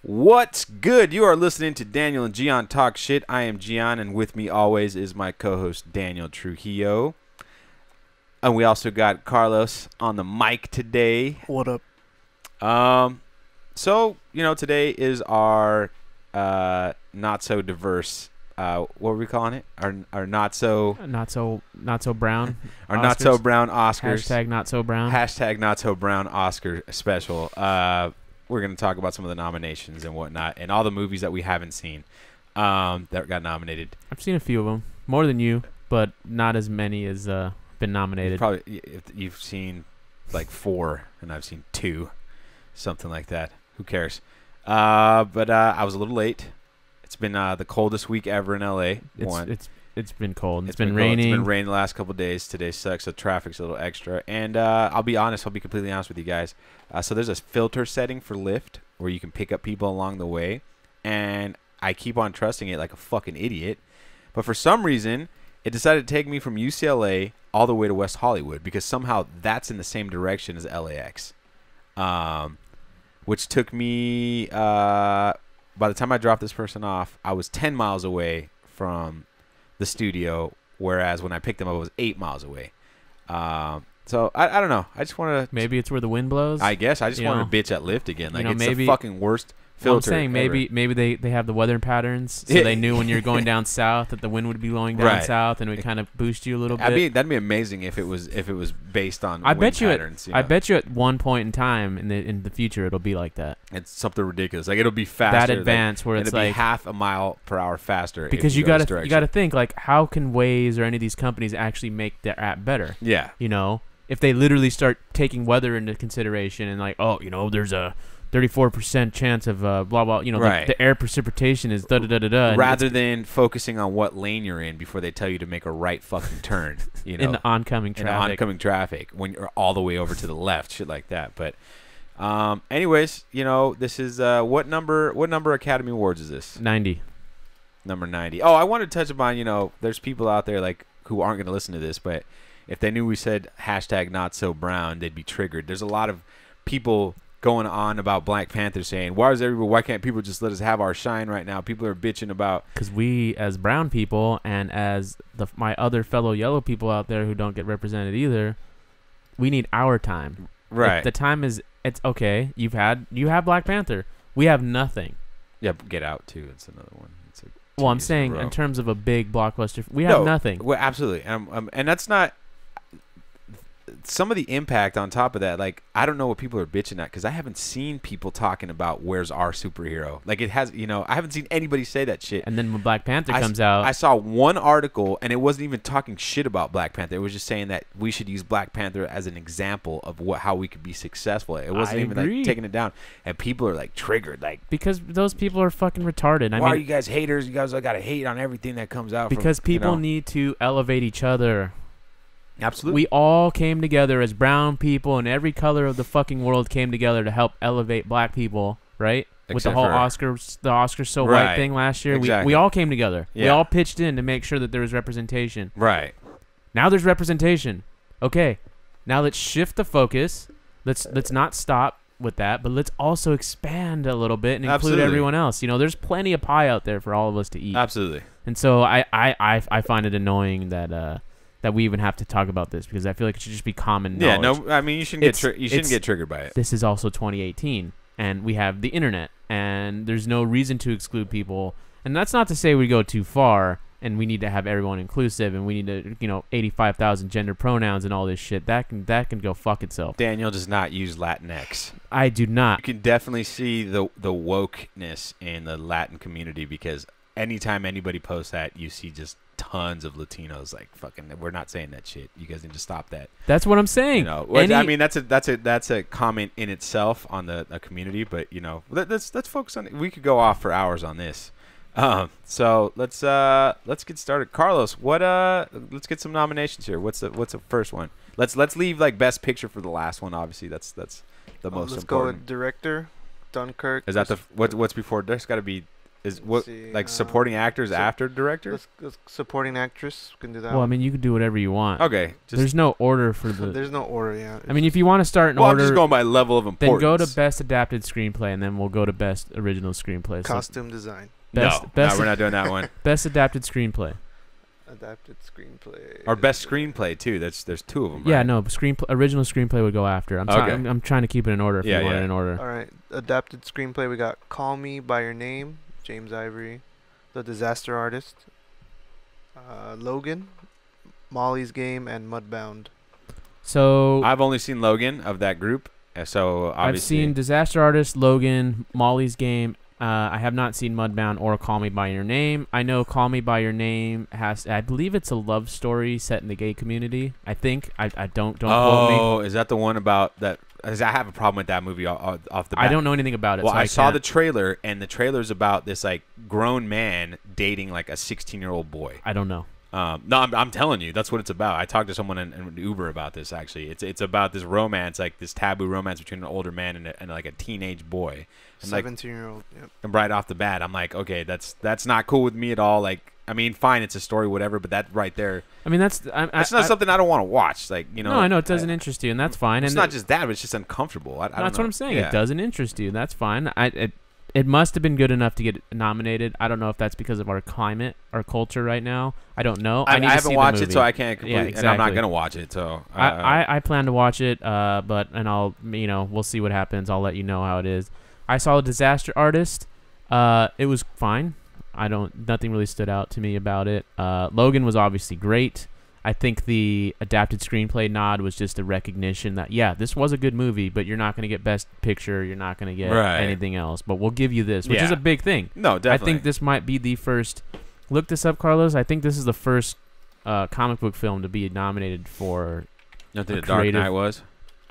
What's good? You are listening to Daniel and Gian Talk Shit. I am Gian, and with me always is my co-host Daniel Trujillo. And we also got Carlos on the mic today. What up? So, today is our not so diverse, what were we calling it? Our not so brown. our Oscars. Not so brown Oscars. Hashtag not so brown. Hashtag not so brown Oscar special. We're going to talk about some of the nominations and whatnot and all the movies that we haven't seen that got nominated. I've seen a few of them. More than you, but not as many as been nominated. You've seen like 4, and I've seen 2. Something like that. Who cares? But I was a little late. It's been the coldest week ever in LA. It's been cold. It's been raining. It's been raining the last couple of days. Today sucks. The traffic's a little extra. And I'll be completely honest with you guys. So there's a filter setting for Lyft where you can pick up people along the way. And I keep on trusting it like a fucking idiot. But for some reason, it decided to take me from UCLA all the way to West Hollywood because somehow that's in the same direction as LAX. Which took me, by the time I dropped this person off, I was 10 miles away from the studio, whereas when I picked them up, I was 8 miles away. So I don't know. I just want to. Maybe it's where the wind blows. I guess I just want to bitch at Lyft again. Like it's maybe, the fucking worst filter. Well, I'm saying maybe they have the weather patterns, so they knew when you're going down south that the wind would be blowing down south, and it would kind of boost you a little bit. That'd be amazing if it was based on wind patterns. I bet you at one point in time in the future it'll be like that. It's something ridiculous. Like it'll be faster. That advanced where it's it'll like be half a mile per hour faster. Because you gotta think like how can Waze or any of these companies actually make their app better? Yeah. If they literally start taking weather into consideration and like, there's a 34% chance of blah blah, the air precipitation is da da da da da. Rather than focusing on what lane you're in before they tell you to make a right fucking turn, in the oncoming traffic when you're all the way over to the left, shit like that. But anyways, this is what number Academy Awards is this? 90. Number 90. Oh, I want to touch upon, there's people out there like who aren't going to listen to this, but if they knew we said hashtag not so brown, they'd be triggered. There's a lot of people going on about Black Panther saying, why can't people just let us have our shine right now? People are bitching about. Because we, as brown people, and as my other fellow yellow people out there who don't get represented either, we need our time. Right. The time is, it's okay. You have Black Panther. We have nothing. Yeah, Get Out too. It's another one. Well, I'm saying in terms of a big blockbuster, we have nothing. Well, absolutely. And that's not. Some of the impact on top of that, like I don't know what people are bitching at because I haven't seen people talking about where's our superhero. Like it has, I haven't seen anybody say that shit. And then when Black Panther comes out, I saw one article and it wasn't even talking shit about Black Panther. It was just saying that we should use Black Panther as an example of how we could be successful. It wasn't even like taking it down, and people are like triggered, like because those people are fucking retarded. Why are you guys haters? You guys gotta hate on everything that comes out. Because people need to elevate each other. Absolutely. We all came together as brown people, and every color of the fucking world came together to help elevate black people, right? With the whole Oscar so white thing last year. Exactly. We all came together. Yeah. We all pitched in to make sure that there was representation. Right. Now there's representation. Okay. Now let's shift the focus. Let's not stop with that, but let's also expand a little bit and include everyone else. There's plenty of pie out there for all of us to eat. Absolutely. And so I find it annoying that we even have to talk about this because I feel like it should just be common knowledge. Yeah, no, I mean you shouldn't get triggered by it. This is also 2018, and we have the internet, and there's no reason to exclude people. And that's not to say we go too far, and we need to have everyone inclusive, and we need to 85,000 gender pronouns and all this shit. That can go fuck itself. Daniel does not use Latinx. I do not. You can definitely see the wokeness in the Latin community because anytime anybody posts that, you see just tons of Latinos like fucking. We're not saying that shit. You guys need to stop that. That's what I'm saying. I mean that's a comment in itself on the community, but let's focus on it. We could go off for hours on this. So let's get started. Carlos, let's get some nominations here. What's the first one? Let's leave like best picture for the last one. Obviously, that's the most important. Let's go with director. Dunkirk. Is that what's before? There's got to be Is Let's what see, like supporting actors after director? Let's supporting actress. We can do that. Well, I one. mean, you can do whatever you want. Okay. There's no order for the. There's no order. Yeah. I mean, if you want to start in Well, I'm order, just going by level of then importance. go to best adapted screenplay, and then we'll go to best original screenplay. So costume design, best, no, best, we're not doing that one. best adapted screenplay. adapted screenplay. Or best screenplay too. There's two of them. Yeah, right? no, original screenplay would go after. Okay. I'm trying to keep it in order if Yeah, you want yeah. it in order. All right, adapted screenplay. We got Call Me by Your Name, James Ivory, The Disaster Artist, Logan, Molly's Game, and Mudbound. So I've only seen Logan of that group, so obviously I've seen Disaster Artist, Logan, Molly's Game. I have not seen Mudbound or Call Me by Your Name. I know Call Me by Your Name I believe it's a love story set in the gay community. I think. I don't quote me. Oh, is that the one about that? I have a problem with that movie off the bat. I don't know anything about it. Well, so I saw can't. the trailer, and the trailer's about this like grown man dating like a 16-year-old boy. I don't know. No, I'm telling you, that's what it's about. I talked to someone in Uber about this. Actually, it's about this romance, like this taboo romance between an older man and like a teenage boy. And 17-year-old. Yep. and right off the bat, I'm like, okay, that's not cool with me at all. Like, I mean, fine, it's a story, whatever, but that right there, I mean, that's it's not something I don't want to watch. Like, you know, No, I know it doesn't interest you, and that's fine. It's And not just that, but it's just uncomfortable. I don't that's know. what I'm saying. Yeah. It doesn't interest you. That's fine. It must have been good enough to get nominated. I don't know if that's because of our climate, our culture right now. I don't know. I need to haven't see the watched it, movie. so I can't completely, Yeah, and I'm not exactly. gonna watch it. So I plan to watch it, and I'll we'll see what happens. I'll let you know how it is. I saw Disaster Artist. It was fine. Nothing really stood out to me about it. Logan was obviously great. I think the adapted screenplay nod was just a recognition that this was a good movie, but you're not going to get Best Picture, you're not going to get Right. anything else. But we'll give you this, which is Yeah. a big thing. no, definitely. I think this might be the first. Look this up, Carlos. I think this is the first comic book film to be nominated for. You don't think a The Dark creative- Knight was?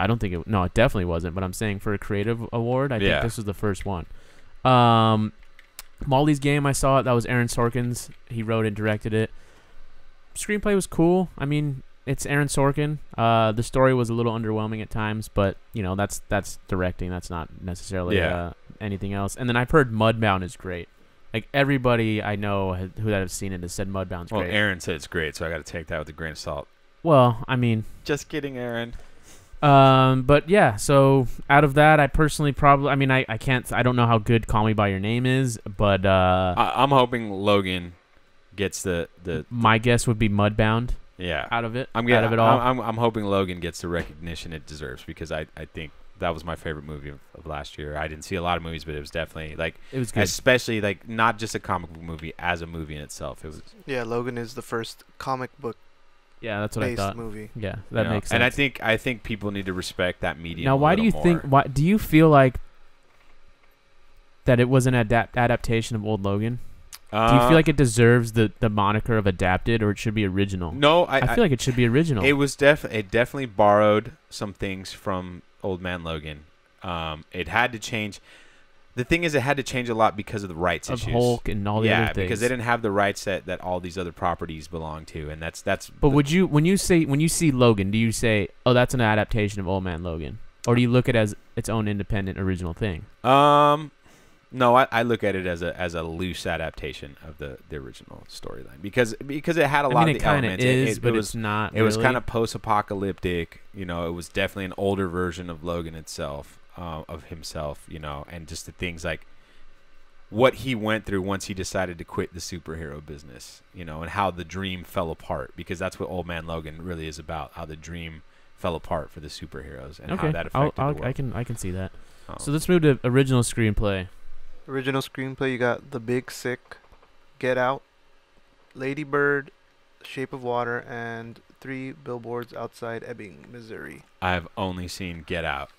I don't think it. No, it definitely wasn't. But I'm saying for a creative award, I Yeah. think this was the first one. Molly's Game, I saw it. That was Aaron Sorkin's. He wrote and directed it. Screenplay was cool. I mean, it's Aaron Sorkin. The story was a little underwhelming at times, but that's directing. That's not necessarily anything else. And then I've heard Mudbound is great. Like everybody I know who that have seen it has said Mudbound's Well, great. Aaron said it's great, so I got to take that with a grain of salt. Well, I mean, Just kidding, Aaron. but yeah. So out of that, I personally probably. I mean, I can't. I don't know how good Call Me by Your Name is, but I'm hoping Logan gets the my guess would be Mudbound yeah. out of it. I'm out of it all. I'm hoping Logan gets the recognition it deserves because I think that was my favorite movie of last year. I didn't see a lot of movies, but it was definitely like It was good. especially like not just a comic book movie as a movie in itself. It was Yeah, Logan is the first comic book Yeah, that's what I based thought. movie. Yeah, that you know, makes sense. And I think people need to respect that medium. Now, a why do you little think? more. Why do you feel like that it was an adaptation of Old Logan? Do you feel like it deserves the moniker of adapted, or it should be original? No, I feel like it should be original. It was it definitely borrowed some things from Old Man Logan. It had to change. The thing is, it had to change a lot because of the rights of issues. Hulk and all the other things. because they didn't have the rights that all these other properties belong to, and that's. But would you, when you see Logan, do you say, "Oh, that's an adaptation of Old Man Logan," or do you look at it as its own independent original thing? No, I look at it as a loose adaptation of the original storyline because it had a lot of it the kind of elements. is, but was, it's not. It was really. kind of post-apocalyptic. You know, it was definitely an older version of Logan itself, of himself. You know, and just the things like what he went through once he decided to quit the superhero business. You know, and how the dream fell apart because that's what Old Man Logan really is about. How the dream fell apart for the superheroes and how that affected the world. I can see that. So let's move to original screenplay. Original screenplay, you got The Big Sick, Get Out, Lady Bird, Shape of Water, and 3 Billboards Outside Ebbing, Missouri. I've only seen Get Out.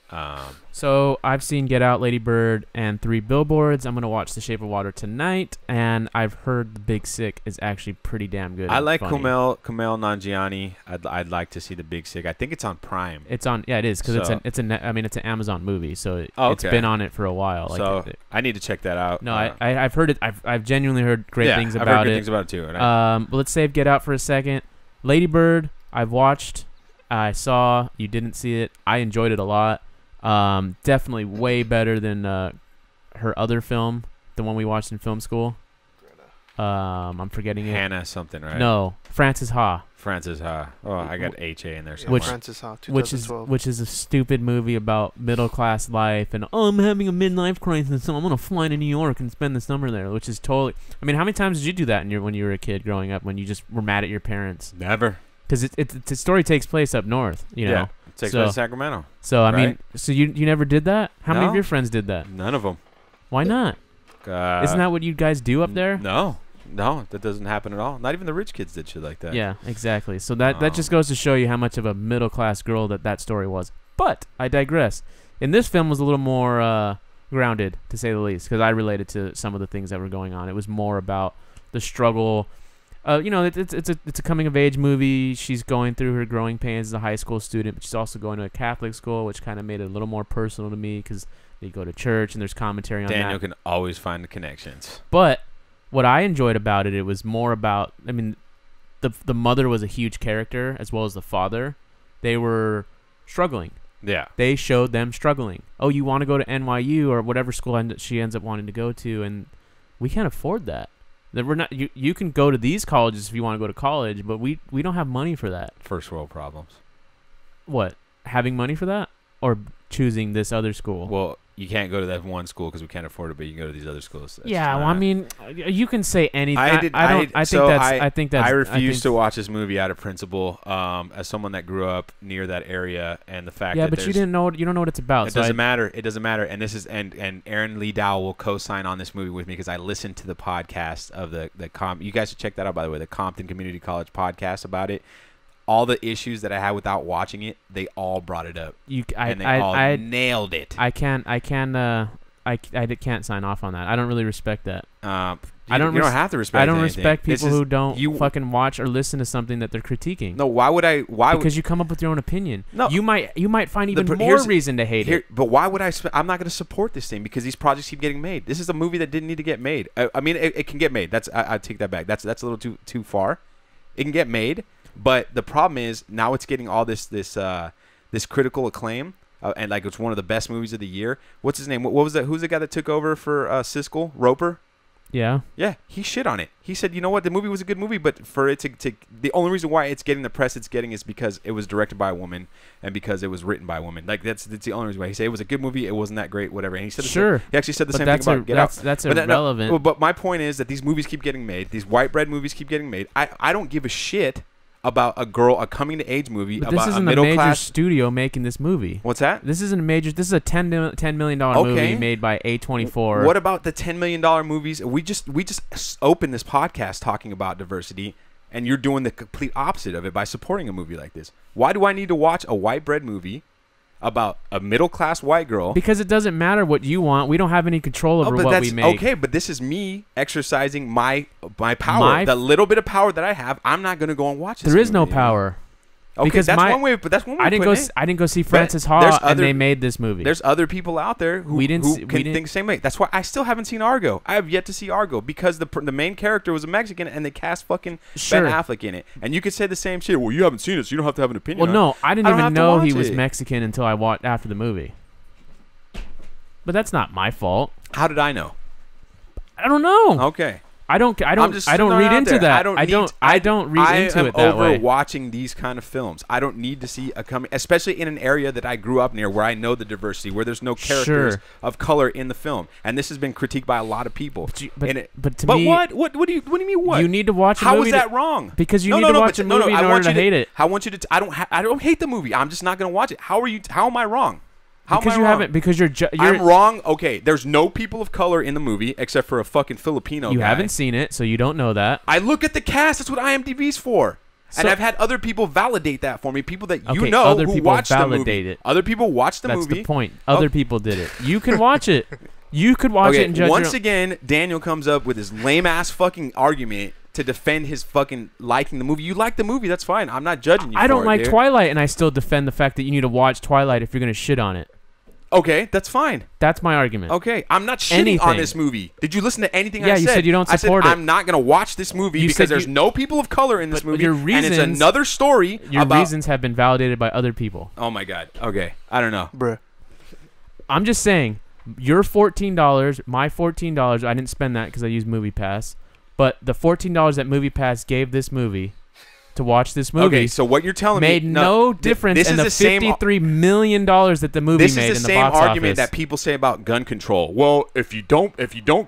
So I've seen Get Out, Lady Bird, and 3 Billboards. I'm gonna watch The Shape of Water tonight, and I've heard The Big Sick is actually pretty damn good. I and like funny. Kumail Nanjiani. I'd like to see The Big Sick. I think it's on Prime. It's on. Yeah, it is because So- it's an Amazon movie, so it's Okay. been on it for a while. So I need to check that out. no, I've heard it. I've genuinely heard great things I've about heard good it. things about it too. And But let's save Get Out for a second. Lady Bird, I've watched. I saw. You didn't see it. I enjoyed it a lot. Definitely way better than her other film, the one we watched in film school. I'm forgetting it. Hannah something, right? No, Frances Ha. Frances Ha. Oh, I got HA in there somewhere. Frances Ha, Which 2012. is a stupid movie about middle class life and I'm having a midlife crisis, so I'm gonna fly to New York and spend the summer there, which is totally. I mean, how many times did you do that when you were a kid growing up when you just were mad at your parents? Never. Because the story takes place up north, you know. Yeah, it takes place in Sacramento. So I mean, right? so you never did that? How many No. of your friends did that? None of them. Why not? Isn't that what you guys do up there? No, that doesn't happen at all. Not even the rich kids did shit like that. Yeah, exactly. So that just goes to show you how much of a middle class girl that story was. But I digress. In this film was a little more grounded, to say the least, because I related to some of the things that were going on. It was more about the struggle. It's a coming of age movie. She's going through her growing pains as a high school student, but she's also going to a Catholic school, which kind of made it a little more personal to me because they go to church and there's commentary on that. Daniel can always find the connections. But what I enjoyed about it, it was more about, I mean, the mother was a huge character as well as the father. They were struggling. Yeah. They showed them struggling. Oh, you want to go to NYU or whatever school she ends up wanting to go to, and we can't afford that. That we're not. You can go to these colleges if you want to go to college, but we don't have money for that. First world problems. What? Having money for that, or choosing this other school? Well, you can't go to that one school because we can't afford it, but you can go to these other schools. That's yeah, well, I mean, you can say anything. I think that's. I refuse to watch this movie out of principle. As someone that grew up near that area, and the fact that but you didn't know. You don't know what it's about. It doesn't matter. It doesn't matter. And this is and Aaron Lee Dow will co-sign on this movie with me because I listened to the podcast of the you guys should check that out, by the way, the Compton Community College podcast about it. All the issues that I had without watching it, they all brought it up. And they all nailed it. I can't sign off on that. I don't really respect that. You don't have to respect. I don't anything. respect people who don't fucking watch or listen to something that they're critiquing. No, why would I? Because you come up with your own opinion. No, you might find even more reason to hate it. But why would I? I'm not going to support this thing because these projects keep getting made. This is a movie that didn't need to get made. I mean, it can get made. I take that back. That's a little too far. It can get made. But the problem is now it's getting all this critical acclaim, and like it's one of the best movies of the year. What's his name? What was that? Who's the guy that took over for Siskel? Roper? Yeah. Yeah, he shit on it. He said, you know what, the movie was a good movie, but for it to the only reason why it's getting the press it's getting is because it was directed by a woman and because it was written by a woman. Like that's the only reason why. He said it was a good movie, it wasn't that great, whatever. And he said he actually said the same thing about Get Out. That's irrelevant. But my point is that these movies keep getting made. These white bread movies keep getting made. I don't give a shit about a coming to age movie but about this isn't a middle major class studio making this movie. What's that? This is a $10 million movie made by A24. What about the $10 million movies? We just opened this podcast talking about diversity, and you're doing the complete opposite of it by supporting a movie like this. Why do I need to watch a white bread movie about a middle class white girl? Because it doesn't matter what you want. We don't have any control over what we make. Okay, but this is me exercising my power. The little bit of power that I have, I'm not going to go and watch this. There is no power. Okay, because that's one way. But that's one way. I didn't go see Frances Ha, and they made this movie. There's other people out there who can think the same way. That's why I still haven't seen Argo. I have yet to see Argo because the main character was a Mexican, and they cast fucking Ben Affleck in it. And you could say the same shit. Well, you haven't seen it, so you don't have to have an opinion. Well, no, I didn't even know he was Mexican until I watched after the movie. But that's not my fault. How did I know? I don't know. Okay. I don't read into that. I don't read into it that way. I am over watching these kind of films. I don't need to see a coming, especially in an area that I grew up near where I know the diversity, where there's no characters of color in the film. And this has been critiqued by a lot of people. But to me, what do you mean what? You need to watch a movie. How is that wrong? Because you need to watch a movie in order to hate it. I want you to I don't hate the movie. I'm just not going to watch it. How am I wrong? I'm wrong. Okay, there's no people of color in the movie except for a fucking Filipino guy. You haven't seen it, so you don't know that. I look at the cast. That's what IMDb's for. And I've had other people validate that for me. People that who watched the movie. Other people watched the movie. That's the point. Other people did it. You can watch it. You could watch it and judge. Once again, Daniel comes up with his lame ass fucking argument to defend his fucking liking the movie. You like the movie, that's fine. I'm not judging you. I don't like Twilight, and I still defend the fact that you need to watch Twilight if you're gonna shit on it. Okay, that's fine. That's my argument. Okay, I'm not shitting on this movie. Did you listen to anything I said? Yeah, you said you don't support it. I said I'm not going to watch this movie because there's no people of color in this movie, and it's another story Your reasons have been validated by other people. Oh, my God. Okay, I don't know. Bruh. I'm just saying, Your $14, my $14. I didn't spend that because I used Movie Pass, but the $14 that Movie Pass gave this movie to watch this movie. Okay, so what you're telling made me no difference this in is the the same $53 million that the movie This made is in the the same box argument office. that people say about gun control. Well, if you don't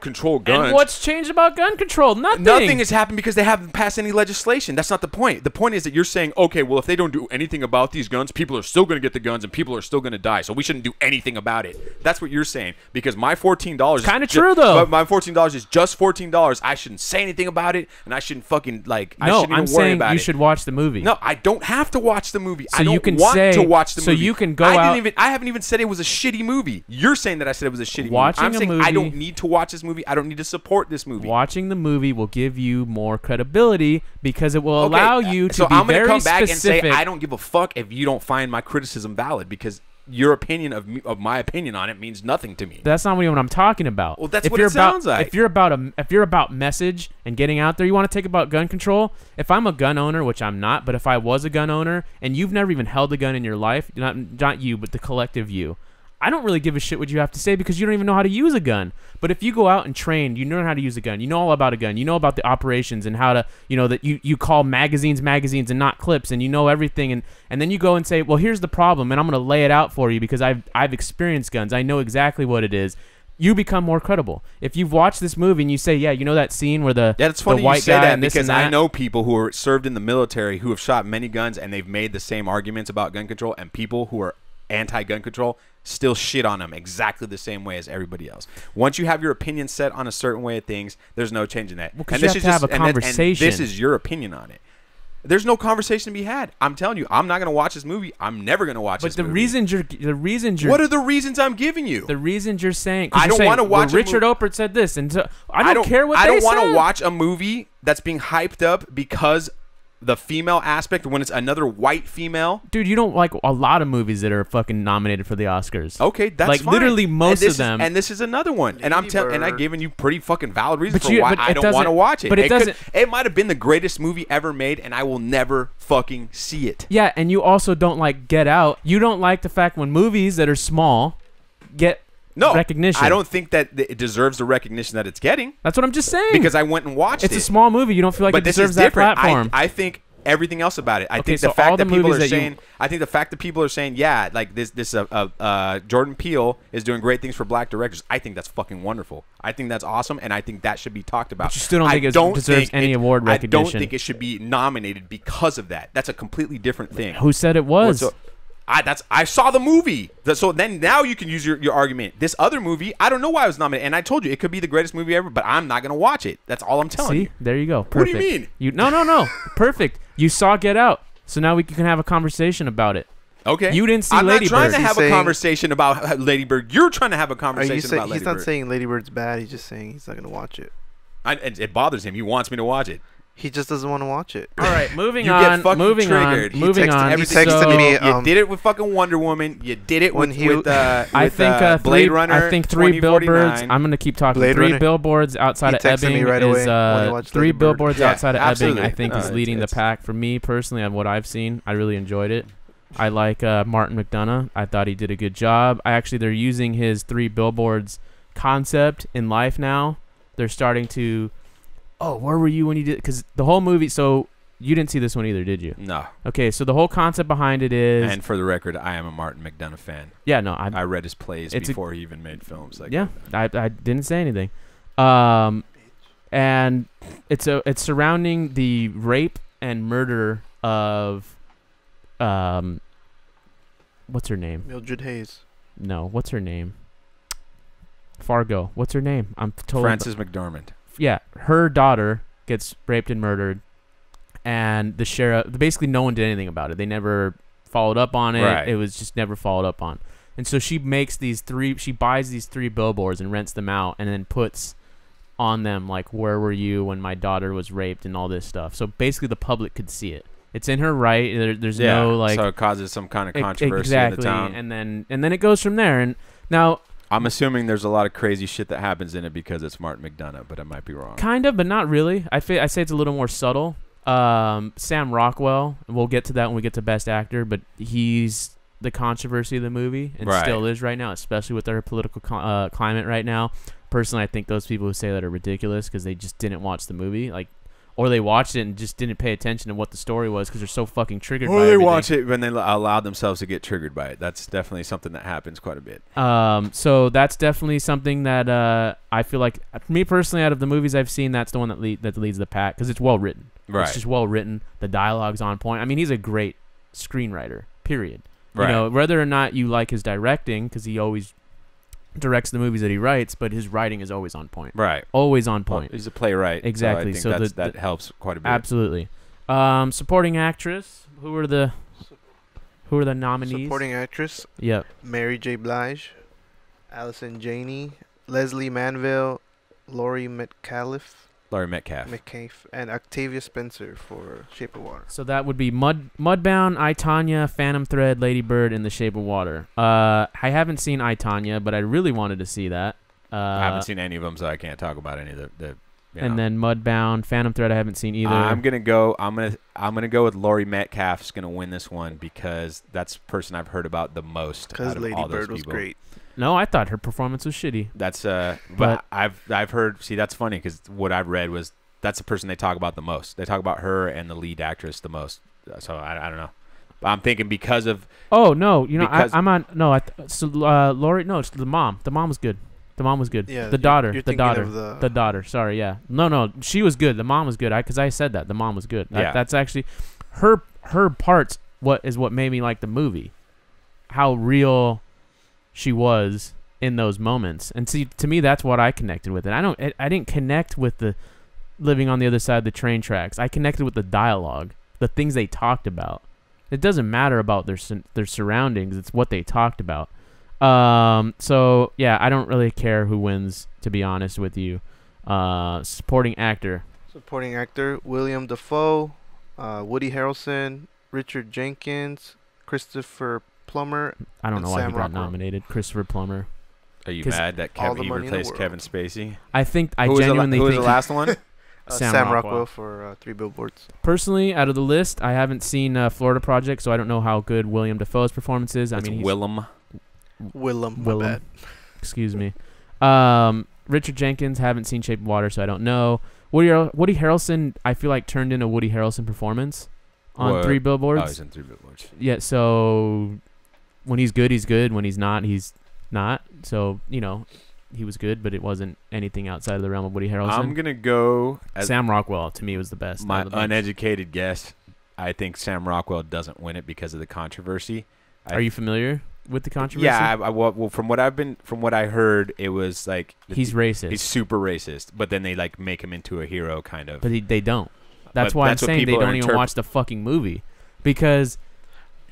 control guns, And what's changed about gun control? Nothing. nothing has happened because they haven't passed any legislation. That's not the point. The point is that you're saying, okay, well, if they don't do anything about these guns, people are still going to get the guns and people are still going to die. So we shouldn't do anything about it. That's what you're saying. Because my $14 Kind of true, though. But my $14 is just $14. I shouldn't say anything about it, and I shouldn't fucking I No, shouldn't I'm even worry saying about you it. should watch the movie. No, I don't have to watch the movie. So I don't you can want say- to watch the so movie. you can go I out- haven't even said it was a shitty movie. You're saying that I said it was a shitty Watching movie. I'm a saying I movie- don't need to watch this movie. I don't need to support this movie. Watching the movie will give you more credibility because it will Okay, allow you to so be I'm gonna very come back specific. and say I don't give a fuck if you don't find my criticism valid because your opinion of my opinion on it means nothing to me. That's not what I'm talking about. Well, that's if what you're it sounds about, like. If you're about message and getting out there, you want to take about gun control. If I'm a gun owner, which I'm not, but if I was a gun owner and you've never even held a gun in your life, not you, but the collective you, I don't really give a shit what you have to say because you don't even know how to use a gun. But if you go out and train, you know how to use a gun. You know all about a gun. You know about the operations and how to, that you call magazines and not clips, and you know everything. And then you go and say, well, here's the problem, and I'm going to lay it out for you because I've experienced guns. I know exactly what it is. You become more credible. If you've watched this movie and you say, yeah, you know that scene where the It's funny the white you say guy that and this because and that? I know people who are served in the military who have shot many guns and they've made the same arguments about gun control, and people who are anti-gun control still shit on them exactly the same way as everybody else. Once you have your opinion set on a certain way of things, there's no changing that. Well, 'cause you have to have a conversation. And this is your opinion on it. There's no conversation to be had. I'm telling you, I'm not going to watch this movie. I'm never going to watch this But movie. the reasons you're What are the reasons I'm giving you? the reasons you're saying I don't want to watch a Richard Oprah said this, and so I don't care what I they don't want said. to watch a movie that's being hyped up because the female aspect when it's another white female. Dude, you don't like a lot of movies that are fucking nominated for the Oscars. Okay, that's like fine. literally most of them. And this is another one. And I'm telling, and I've given you pretty fucking valid reasons But for you- why but I it don't want to doesn't- watch it. but it could- doesn't- It might have been the greatest movie ever made, and I will never fucking see it. Yeah, and you also don't like Get Out. You don't like the fact when movies that are small get recognition. I don't think that it deserves the recognition that it's getting That's what I'm just saying. because I went and watched it's it. a small movie. You don't feel like But it this deserves is that different. platform. I think everything else about it. I Okay, think so the fact all that the people movies are that you- saying, I think the fact that people are saying, yeah, like this Jordan Peele is doing great things for black directors. I think that's fucking wonderful. I think that's awesome, and I think that should be talked about. But you still don't think it deserves any award I recognition. don't think it should be nominated because of that. That's a completely different thing. Who said it was? I saw the movie. So then now you can use your argument. This other movie, I don't know why it was nominated. And I told you, it could be the greatest movie ever, but I'm not going to watch it. That's all I'm telling you. See, there you go. What do Perfect. you mean? No. Perfect. You saw Get Out, so now we can have a conversation about it. Okay. You didn't see I'm Lady not trying Bird. to have He's a saying- conversation about Lady Bird. You're trying to have a Are you conversation saying about Lady he's not Bird. saying Lady Bird's bad? He's just saying he's not gonna watch it. It bothers him. He wants me to watch it. He just doesn't want to watch it. All right, moving You on. get fucking Moving triggered. on. He Moving texted- on. he Everything texted you me, did. You did it with fucking Wonder Woman. You did it when with, he- I think Blade three. Runner. I think 3 billboards. 2049. I'm gonna keep talking. Blade 3 Runner. billboards outside He of texted me Ebbing right away is when he watched 3 Lady Bird. billboards Yeah, outside of absolutely. Ebbing. I think No, is leading the it's- pack for me personally on what I've seen. I really enjoyed it. I like Martin McDonagh. I thought he did a good job. They're using his 3 billboards concept in life now. They're starting to. Oh, where were you when you did? Because the whole movie. So you didn't see this one either, did you? No. Okay, so the whole concept behind it is. And for the record, I am a Martin McDonagh fan. Yeah, no, I read his plays It's a- before he even made films. Like yeah, I didn't say anything. And it's surrounding the rape and murder of what's her name? Mildred Hayes. No, what's her name? Fargo. What's her name? I'm told. Frances McDormand. Yeah, her daughter gets raped and murdered, and the sheriff. Basically, no one did anything about it. They never followed up on it. Right. It was just never followed up on. And so she makes these 3. She buys these 3 billboards and rents them out, and then puts on them like, "Where were you when my daughter was raped?" and all this stuff. So basically, the public could see it. It's in her right. There's no like. So it causes some kind of controversy exactly, in the town. and then it goes from there. And now. I'm assuming there's a lot of crazy shit that happens in it because it's Martin McDonagh, but I might be wrong. Kind of, but not really. I say it's a little more subtle. Sam Rockwell, and we'll get to that when we get to Best Actor, but he's the controversy of the movie, and Right. still is right now, especially with our political climate right now. Personally, I think those people who say that are ridiculous because they just didn't watch the movie, like, or they watched it and just didn't pay attention to what the story was because they're so fucking triggered by Or they everything. watch it when they allow themselves to get triggered by it. That's definitely something that happens quite a bit. So that's definitely something that I feel like, me personally, out of the movies I've seen, that's the one that leads the pack because it's well written. Right. It's just well written. The dialogue's on point. I mean, he's a great screenwriter. Period. Right. You know, whether or not you like his directing, because he always directs the movies that he writes, but his writing is always on point. Right. Always on Well, point. he's a playwright. Exactly. So I think So that helps quite a bit. Absolutely. Supporting actress. Who are the nominees? Supporting actress: Yep. Mary J. Blige, Allison Janney, Leslie Manville, Laurie Metcalf, Laurie Metcalf. and Octavia Spencer for Shape of Water. So that would be Mudbound, I, Tonya, Phantom Thread, Lady Bird, and The Shape of Water. I haven't seen I, Tonya, but I really wanted to see that. I haven't seen any of them, so I can't talk about any of the And then Mudbound, Phantom Thread, I haven't seen either. I'm gonna go with Laurie Metcalf's gonna win this one because that's the person I've heard about the most. Because out of Lady all those Bird was people. great. No, I thought her performance was shitty. That's but But- I've heard. See, that's funny because what I've read was that's the person they talk about the most. They talk about her and the lead actress the most. So I don't know. But I'm thinking because of Oh no, you know Because- I'm on. No, Laurie. No, it's the mom. The mom was good. The mom was good. Yeah, the daughter. you're The thinking daughter. of The daughter. Sorry. Yeah. No. She was good. The mom was good. Because I said that the mom was good. Yeah. That's actually her parts. What made me like the movie? How real she was in those moments. And see, to me, that's what I connected with. And I didn't connect with the living on the other side of the train tracks. I connected with the dialogue, the things they talked about. It doesn't matter about their surroundings. It's what they talked about. So yeah, I don't really care who wins, to be honest with you. Supporting actor. Supporting actor: William Dafoe, Woody Harrelson, Richard Jenkins, Christopher Plummer. I don't And know why he Sam got Rockwell. nominated. Christopher Plummer. Are you 'Cause mad that all the he money in the replaced world. Kevin Spacey? I think I Who was the genuinely who was think the last one? Sam Rockwell. Rockwell for 3 Billboards. Personally, out of the list, I haven't seen Florida Project, so I don't know how good William Dafoe's performance is. That's I mean, he's, Willem. Willem. Willem. My bad. excuse me. Richard Jenkins, haven't seen Shape of Water, so I don't know. Woody Harrelson, I feel like turned in a Woody Harrelson performance on What? 3 Oh, Billboards. he's in 3 Billboards. Yeah, so when he's good, he's good. When he's not. So, you know, he was good, but it wasn't anything outside of the realm of Woody Harrelson. I'm gonna go as Sam Rockwell, to me, was the best. my out of the bunch. uneducated guess. I think Sam Rockwell doesn't win it because of the controversy. Are you familiar with the controversy? Yeah, well, from what I heard, it was like He's racist. he's super racist, but then they like make him into a hero, kind of. But they don't. That's But why that's I'm what saying they people are don't even watch the fucking movie. Because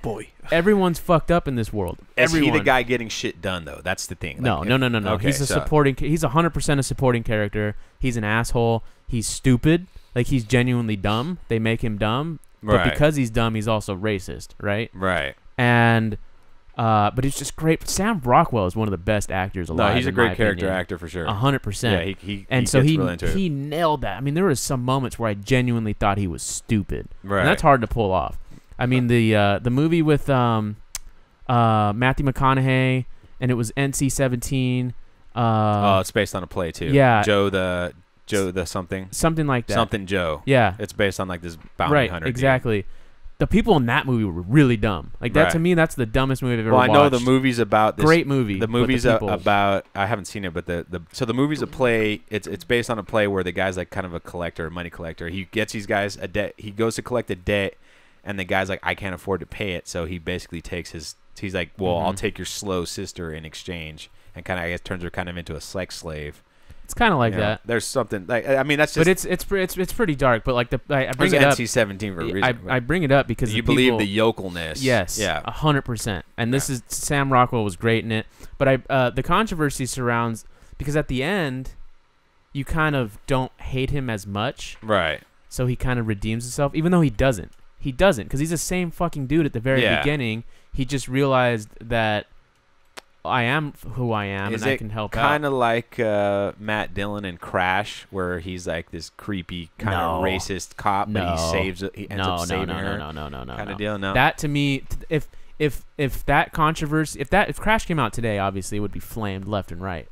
Boy. everyone's fucked up in this world. Is he Everyone. the guy getting shit done though? That's the thing. No. Okay, He's a supporting. He's 100% a supporting character. He's an asshole. He's stupid. Like, he's genuinely dumb. They make him dumb. But Right. because he's dumb, he's also racist, right? Right. And but it's just great. Sam Rockwell is one of the best actors alive. No, he's a in my great character opinion. actor for sure. 100%. Yeah, he And so gets he real into it. he nailed that. I mean, there was some moments where I genuinely thought he was stupid. Right. And that's hard to pull off. I mean, the movie with Matthew McConaughey, and it was NC-17. Oh, it's based on a play too. yeah. Joe the something Something like that. something Joe. Yeah. It's based on like this bounty Right. hunter. dude. Exactly. The people in that movie were really dumb. Like, that to Right. me, that's the dumbest movie I've ever Well, I watched. know the movie's about this. Great movie. The but movie's people- about. I haven't seen it, but so the movie's a play. It's based on a play where the guy's like kind of a collector, a money collector. He gets these guys a debt. He goes to collect a debt, and the guy's like, I can't afford to pay it. So he basically takes his. He's like, well, I'll Mhm. take your slow sister in exchange, and kind of I guess turns her kind of into a sex slave. It's kind of like You know? that. There's something like I mean that's just. But it's pretty dark. But like I bring it's it up. NC-17 for a reason. I bring it up because you the believe people, the yokelness. Yes. Yeah. 100%. And this Yeah. is Sam Rockwell was great in it. But the controversy surrounds because at the end, you kind of don't hate him as much. Right. So he kind of redeems himself, even though he doesn't. He doesn't, because he's the same fucking dude at the very Yeah. beginning. He just realized that I am who I am, Is and I it can help out. kind of like Matt Dillon in Crash, where he's like this creepy kind of No. racist cop, but No. he ends up saving her. No. Kind of deal. No. That to me, if that controversy, if Crash came out today, obviously it would be flamed left and right,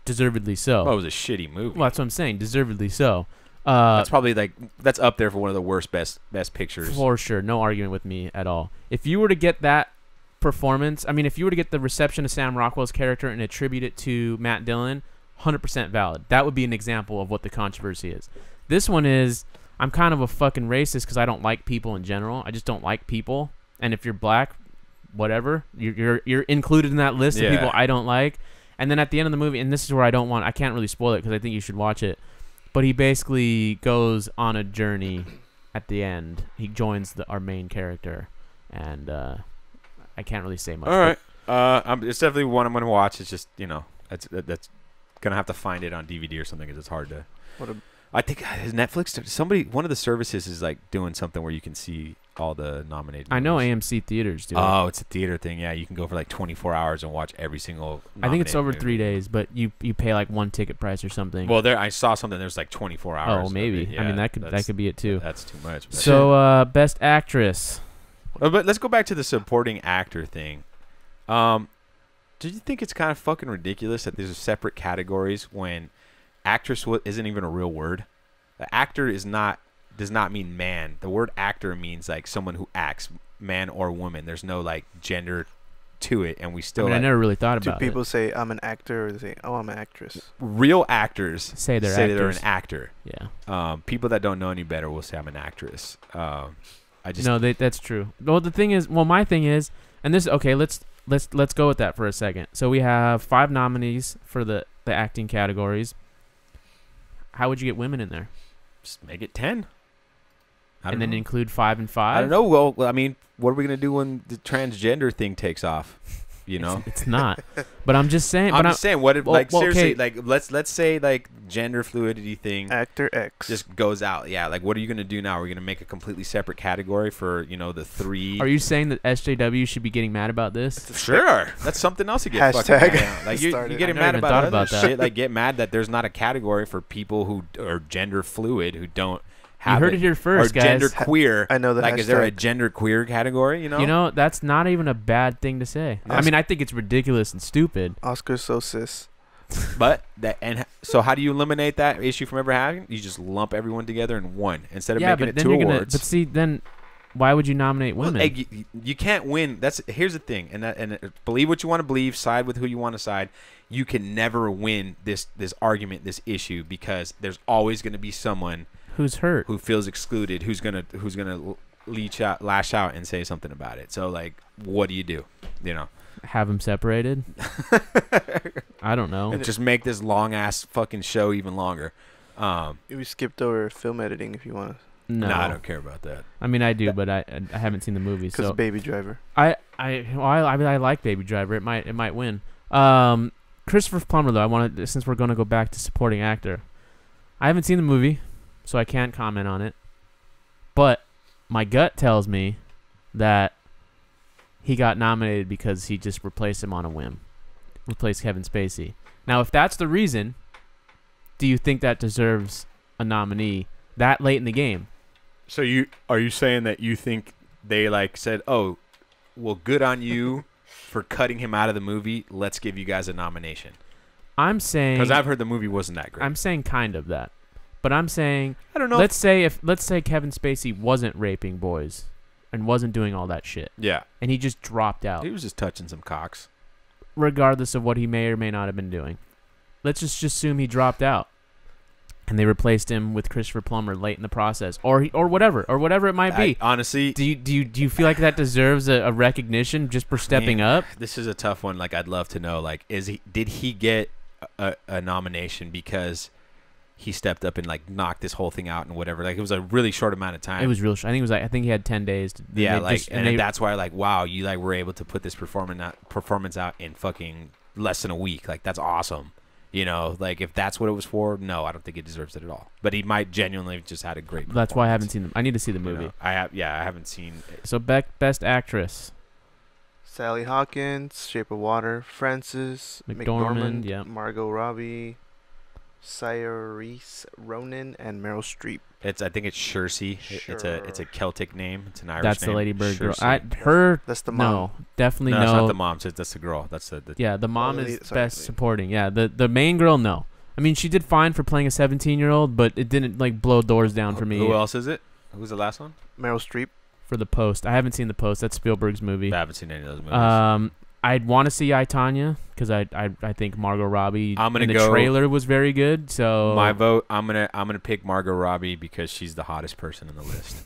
deservedly so. Well, it was a shitty movie. Well, that's what I'm saying, deservedly so. That's probably that's up there for one of the worst best pictures. For sure, no argument with me at all. If you were to get that performance, I mean, if you were to get the reception of Sam Rockwell's character and attribute it to Matt Dillon, 100% valid. That would be an example of what the controversy is. This one is, I'm kind of a fucking racist because I don't like people in general. I just don't like people. And if you're black, whatever, you're included in that list of people I don't like. And then at the end of the movie, and this is where I can't really spoil it because I think you should watch it. But he basically goes on a journey at the end. He joins our main character, and I can't really say much. All right, it's definitely one I'm gonna watch. It's just that's gonna have to find it on DVD or something because it's hard to. I think is Netflix. One of the services is like doing something where you can see all the nominated. I know movies. AMC theaters do. Oh, it's a theater thing. Yeah, you can go for like 24 hours and watch every single. I think it's over movie. 3 days, but you pay like one ticket price or something. Well, I saw something. There's like 24 hours. Oh, maybe. Yeah, I mean, that could be it too. That's too much. So, best actress. But let's go back to the supporting actor thing. Do you think it's kind of fucking ridiculous that there's separate categories when actress isn't even a real word? The actor does not mean man. The word actor means like someone who acts, man or woman. There's no like gender to it, and we still. I never really thought about it. Do people say I'm an actor, or they say, "Oh, I'm an actress"? Real actors say they're an actor. Yeah. People that don't know any better will say I'm an actress. That's true. Well, my thing is, and this okay. Let's go with that for a second. So we have 5 nominees for the acting categories. How would you get women in there? Just make it 10. And then include 5 and 5? I don't know. Well, I mean, what are we going to do when the transgender thing takes off? It's not. But I'm just saying. What if, seriously, okay. like let's say like gender fluidity thing. Actor X just goes out. Yeah, like what are you going to do now? We're going to make a completely separate category for the 3. Are you saying that SJW should be getting mad about this? Sure, that's something else to get fucking mad about. Like you're getting mad about that shit. Like get mad that there's not a category for people who are gender fluid who don't. You heard it here first, guys. Or gender queer. I know that. Like, is there a gender queer category? That's not even a bad thing to say. I mean, I think it's ridiculous and stupid. Oscar's so cis. But so how do you eliminate that issue from ever happening? You just lump everyone together in one instead of making it 2 awards. But see, then why would you nominate women? Well, you can't win. Here's the thing, and believe what you want to believe, side with who you want to side. You can never win this argument, this issue, because there's always going to be someone who's hurt, who feels excluded, who's gonna lash out and say something about it. So like, what do you do? Have them separated? I don't know. And just make this long ass fucking show even longer. We skipped over film editing if you want. No, I don't care about that. I mean, I do, but I haven't seen the movie. Because Baby Driver. I like Baby Driver. It might win. Christopher Plummer though. Since we're gonna go back to supporting actor, I haven't seen the movie, so I can't comment on it. But my gut tells me that he got nominated because he just replaced him on a whim. Replaced Kevin Spacey. Now, if that's the reason, do you think that deserves a nominee that late in the game? So are you saying that you think they said, "Oh, well, good on you for cutting him out of the movie. Let's give you guys a nomination." I'm saying, because I've heard the movie wasn't that great. I'm saying kind of that. But I'm saying, I don't know. Let's say Kevin Spacey wasn't raping boys and wasn't doing all that shit. Yeah. And he just dropped out. He was just touching some cocks. Regardless of what he may or may not have been doing. Let's just assume he dropped out. And they replaced him with Christopher Plummer late in the process, or whatever it might be. Honestly, do you feel like that deserves a recognition just for stepping up? This is a tough one. I'd love to know. Did he get a nomination because he stepped up and knocked this whole thing out and whatever? It was a really short amount of time. It was real. I think he had 10 days. That's why wow, you were able to put this performance out in fucking less than a week. That's awesome. If that's what it was for, no, I don't think he deserves it at all. But he might genuinely just had a great. That's why I haven't seen them. I need to see the movie. I haven't seen it. So best actress: Sally Hawkins, Shape of Water, Frances McDormand, yeah, Margot Robbie, Saoirse Ronan, and Meryl Streep. I think it's Shersey. It's a Celtic name. It's an Irish That's name. the Lady Bird girl. Shersey. That's the mom. No, definitely No, no. that's not the mom. That's the girl. That's the Yeah, the mom the is lead- sorry, best lead. supporting. Yeah, the main girl, no. I mean, she did fine for playing a 17-year-old, but it didn't like blow doors down for me. Who else is it? Who's the last one? Meryl Streep. For The Post, I haven't seen The Post. That's Spielberg's movie. I haven't seen any of those movies. I'd want to see I, Tonya because I think Margot Robbie I'm gonna in the go- trailer was very good. So My vote. I'm gonna pick Margot Robbie because she's the hottest person on the list.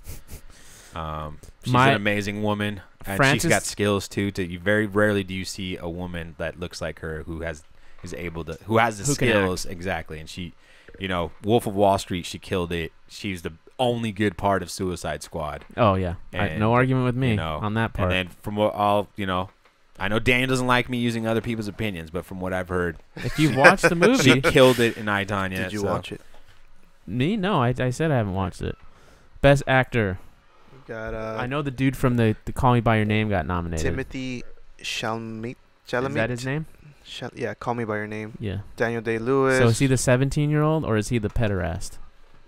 She's My- an amazing woman, and Frances- she's got skills too. You very rarely do you see a woman that looks like her who has the Who can skills exactly. And she, Wolf of Wall Street, she killed it. She's the only good part of Suicide Squad. Oh yeah, And, no argument with me you know, on that part. And then from what I know Daniel doesn't like me using other people's opinions, but from what I've heard, If you've watched the she movie, killed it in I, Tonya. Did you so- watch it? me no, I said I haven't watched it. Best actor. You got I know the dude from the Call Me by Your Name got nominated. Timothy Chalamet. Is that his name? Yeah, Call Me by Your Name. Yeah. Daniel Day-Lewis. So is he the 17-year-old or is he the pederast?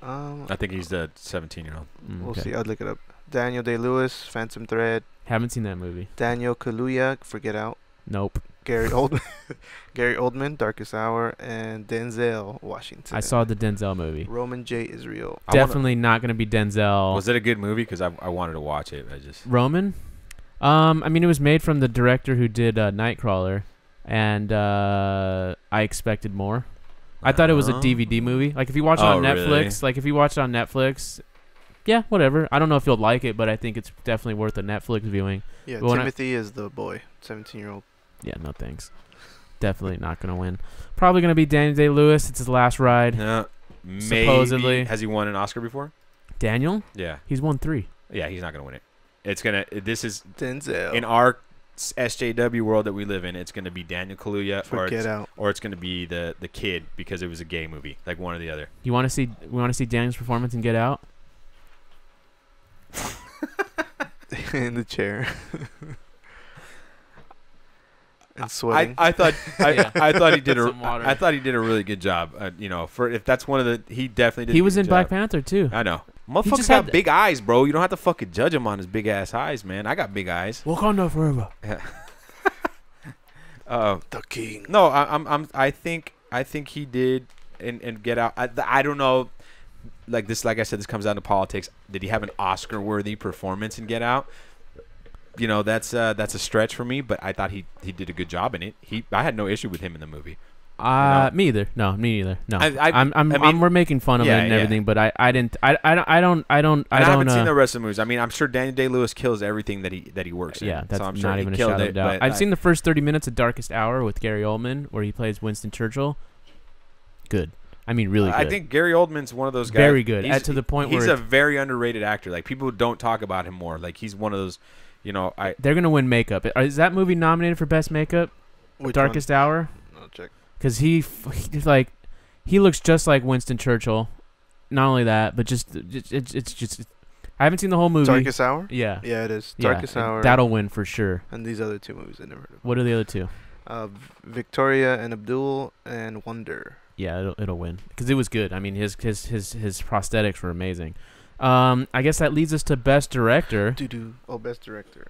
I think he's the 17-year-old. We'll see. I'll look it up. Daniel Day-Lewis, Phantom Thread. Haven't seen that movie. Daniel Kaluuya, Forget Out. Nope. Gary Oldman, Darkest Hour, and Denzel Washington. I saw the Denzel movie. Roman J. Israel. Definitely not going to be Denzel. Was it a good movie? Because I wanted to watch it. Roman? I mean, it was made from the director who did Nightcrawler, and I expected more. I thought it was a DVD movie. Like if you watch it on Netflix, yeah, whatever. I don't know if you'll like it, but I think it's definitely worth a Netflix viewing. Yeah, But when Timothy is the boy, 17-year-old. Yeah, no thanks. Definitely not going to win. Probably going to be Daniel Day-Lewis. It's his last ride. Maybe. Supposedly. Has he won an Oscar before? Daniel? Yeah. He's won 3. Yeah, he's not gonna win it. This is Denzel. in our SJW world that we live in. It's gonna be Daniel Kaluuya Forget Out. or it's gonna be the kid because it was a gay movie, like one or the other. We want to see Daniel's performance in Get Out? In the chair. And sweating. I thought I thought he did Some water. I thought he did a really good job. For if that's one of the he definitely did. He a was good in job. Black Panther too. I know. just Motherfucker's had got big eyes, bro. You don't have to fucking judge him on his big ass eyes, man. I got big eyes. Wakanda forever. the king. No, I think he did and Get Out. I don't know. Like I said, this comes down to politics. Did he have an Oscar-worthy performance in Get Out? That's a stretch for me, but I thought he did a good job in it. I had no issue with him in the movie. Me either. No, me neither. No, I mean, we're making fun of it and everything, but I didn't. I haven't seen the rest of the movies. I mean, I'm sure Daniel Day-Lewis kills everything that he works in. Yeah, that's so I'm not sure even he a killed shadow of it. doubt. But I've seen the first 30 minutes of Darkest Hour with Gary Oldman, where he plays Winston Churchill. Good. I mean, really good. I think Gary Oldman's one of those guys. Very good. To the point where he's a very underrated actor. Like people don't talk about him more. Like he's one of those. They're gonna win makeup. Is that movie nominated for best makeup? Which Darkest Hour. I'll check. Because he looks just like Winston Churchill. Not only that, but it's just. I haven't seen the whole movie. Darkest Hour? Yeah. Yeah, it is. Yeah, Darkest Hour. That'll win for sure. And these other two movies I never heard of. What are the other two? Victoria and Abdul and Wonder. Yeah, it'll win because it was good. I mean, his prosthetics were amazing. I guess that leads us to best director. Oh, best director.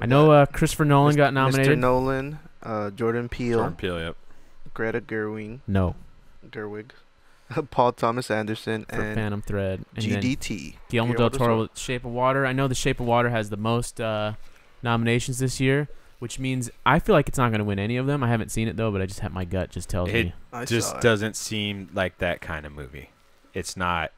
I know Christopher Nolan got Mr. nominated. Nolan, Jordan Peele, Yep. Greta Gerwig, No, Paul Thomas Anderson, for and Phantom Thread. And then GDT. Guillermo del Toro with Shape of Water. I know The Shape of Water has the most nominations this year, which means I feel like it's not going to win any of them. I haven't seen it though, but I just have my gut just tells me. Just doesn't seem like that kind of movie. It's not.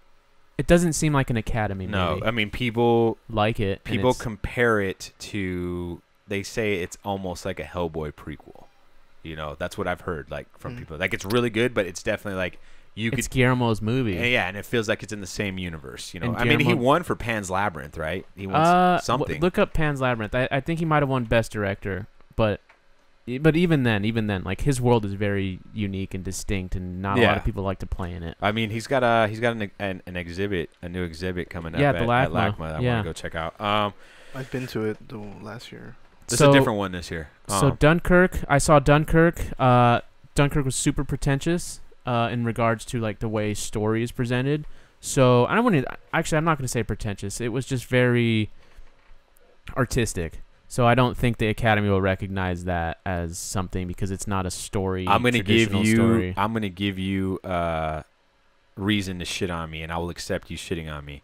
It doesn't seem like an Academy movie. No, I mean people like it. People compare it to. They say it's almost like a Hellboy prequel. That's what I've heard. Like from people, like it's really good, but it's definitely like it's Guillermo's movie. Yeah, and it feels like it's in the same universe. And I mean, he won for Pan's Labyrinth, right? He won something. Look up Pan's Labyrinth. I think he might have won Best Director, but even then, like his world is very unique and distinct, and not a lot of people like to play in it. I mean, he's got an exhibit, a new exhibit coming up. Yeah, at LACMA. That I want to go check out. I've been to it last year. This is a different one this year. So Dunkirk, I saw Dunkirk. Dunkirk was super pretentious. in regards to like the way story is presented. So I don't want to. Actually, I'm not going to say pretentious. It was just very artistic. So I don't think the Academy will recognize that as something because it's not a story. I'm gonna give you. Story. I'm gonna give you reason to shit on me, and I will accept you shitting on me.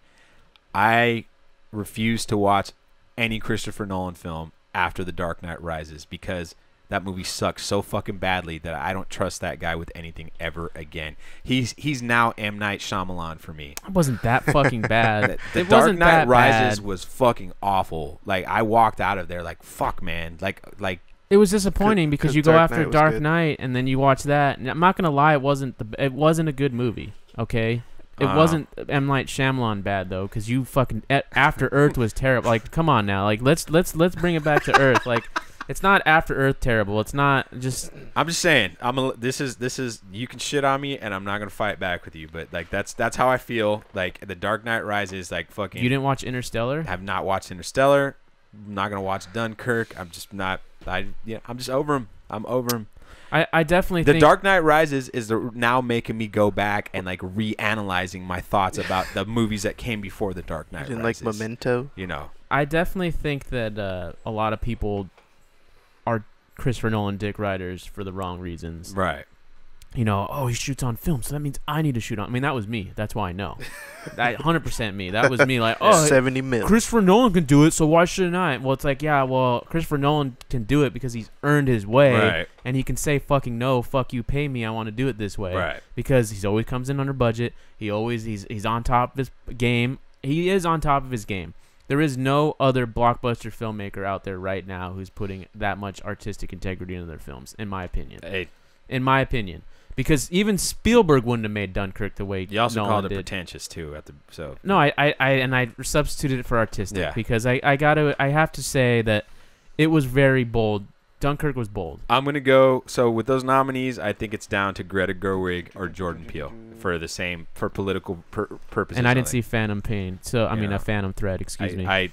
I refuse to watch any Christopher Nolan film after The Dark Knight Rises because that movie sucks so fucking badly that I don't trust that guy with anything ever again. He's now M. Night Shyamalan for me. It wasn't that fucking bad. The It Dark wasn't Knight that Rises bad. was fucking awful. Like I walked out of there like fuck, man. Like It was disappointing because you go Dark after Knight was Dark good. Knight and then you watch that. And I'm not gonna lie, it wasn't a good movie. Okay, it wasn't M. Night Shyamalan bad though, because you fucking After Earth was terrible. Like, come on now, like let's bring it back to Earth. Like, it's not After Earth terrible. It's not just. I'm just saying. This is. You can shit on me, and I'm not gonna fight back with you. But like that's how I feel. Like The Dark Knight Rises. Like fucking. You didn't watch Interstellar? Have not watched Interstellar. I'm not gonna watch Dunkirk. I'm just not. I'm just over him. I'm over him. I definitely The think Dark Knight Rises is now making me go back and like reanalyzing my thoughts about the movies that came before The Dark Knight You didn't Rises. like Memento? You know. I definitely think that a lot of people are Christopher Nolan dick riders for the wrong reasons. Right. You know, oh, he shoots on film, so that means I need to shoot on. I mean, that was me. That's why I know. That 100% me. That was me. Like, oh, 70 mil. Christopher Nolan can do it, so why shouldn't I? Well, it's like, yeah, well, Christopher Nolan can do it because he's earned his way, Right. and he can say fucking no, fuck you, pay me, I want to do it this way, Right. because he's always comes in under budget. He's on top of his game. He is on top of his game. There is no other blockbuster filmmaker out there right now who's putting that much artistic integrity into their films, in my opinion. Hey, In my opinion. Because even Spielberg wouldn't have made Dunkirk the way you also Nolan called it did. pretentious too. No, I substituted it for artistic Yeah. because I have to say that it was very bold. Dunkirk was bold. I'm gonna go. So with those nominees, I think it's down to Greta Gerwig or Jordan Peele for political purposes. And I didn't only. see Phantom Pain. So I mean Yeah. a Phantom Thread. Excuse me. I